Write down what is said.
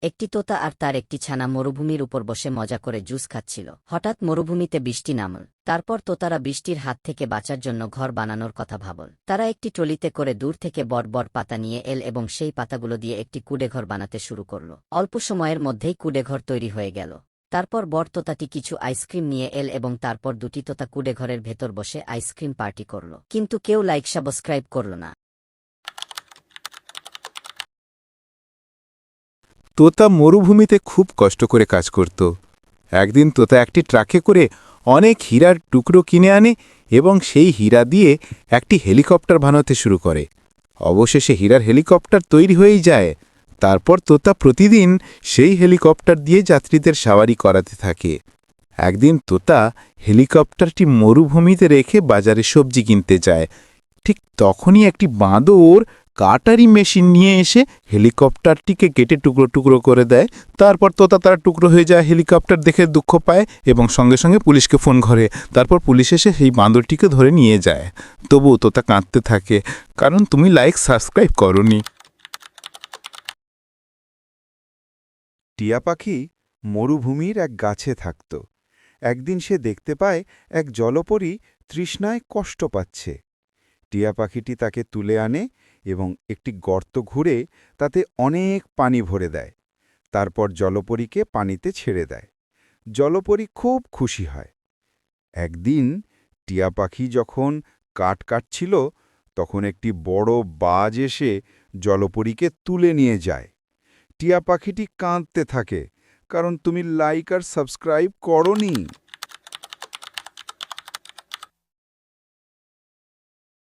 একটি তোতা আর তার একটি ছানা মরুভূমির উপর বসে মজা করে জুস খাচ্ছিল। হঠাৎ মরুভূমিতে বৃষ্টি নামল। তারপর তোতারা বৃষ্টির হাত থেকে বাঁচার জন্য ঘর বানানোর কথা ভাবল। তারা একটি ট্রলিতে করে দূর থেকে বড় বড় পাতা নিয়ে এল এবং সেই পাতাগুলো দিয়ে একটি কুঁড়েঘর বানাতে শুরু করল। অল্প সময়ের মধ্যেই কুঁড়েঘর তৈরি হয়ে গেল। তারপর বড় তোতাটি কিছু আইসক্রিম নিয়ে এল এবং তারপর দুটি তোতা কুঁড়েঘরের ভেতর বসে আইসক্রিম পার্টি করল। কিন্তু কেউ লাইক সাবস্ক্রাইব করল না। তোতা মরুভূমিতে খুব কষ্ট করে কাজ করত। একদিন তোতা একটি ট্রাকে করে অনেক হীরার টুকরো কিনে আনে এবং সেই হীরা দিয়ে একটি হেলিকপ্টার বানাতে শুরু করে। অবশেষে হীরার হেলিকপ্টার তৈরি হয়েই যায়। তারপর তোতা প্রতিদিন সেই হেলিকপ্টার দিয়ে যাত্রীদের সাওয়ারি করাতে থাকে। একদিন তোতা হেলিকপ্টারটি মরুভূমিতে রেখে বাজারে সবজি কিনতে যায়। ঠিক তখনই একটি বাঁদর কাটারি মেশিন নিয়ে এসে হেলিকপ্টারটিকে কেটে টুকরো টুকরো করে দেয়। তারপর তোতা তার টুকরো হয়ে যায়। হেলিকপ্টার দেখে দুঃখ পায় এবং সঙ্গে সঙ্গে পুলিশকে ফোন করে। তারপর পুলিশ এসে সেই বাঁদরটিকে ধরে নিয়ে যায়। তবুও তোতা কাঁদতে থাকে, কারণ তুমি লাইক সাবস্ক্রাইব করনি। টিয়া পাখি মরুভূমির এক গাছে থাকত। একদিন সে দেখতে পায় এক জলপরী তৃষ্ণায় কষ্ট পাচ্ছে। টিয়া পাখিটি তাকে তুলে আনে এবং একটি গর্ত ঘুরে তাতে অনেক পানি ভরে দেয়। তারপর জলপরীকে পানিতে ছেড়ে দেয়। জলপরী খুব খুশি হয়। একদিন টিয়া পাখি যখন কাঠ কাটছিল, তখন একটি বড় বাজ এসে জলপরীকে তুলে নিয়ে যায়। টিয়া পাখিটি কাঁদতে থাকে, কারণ তুমি লাইক আর সাবস্ক্রাইব করনি।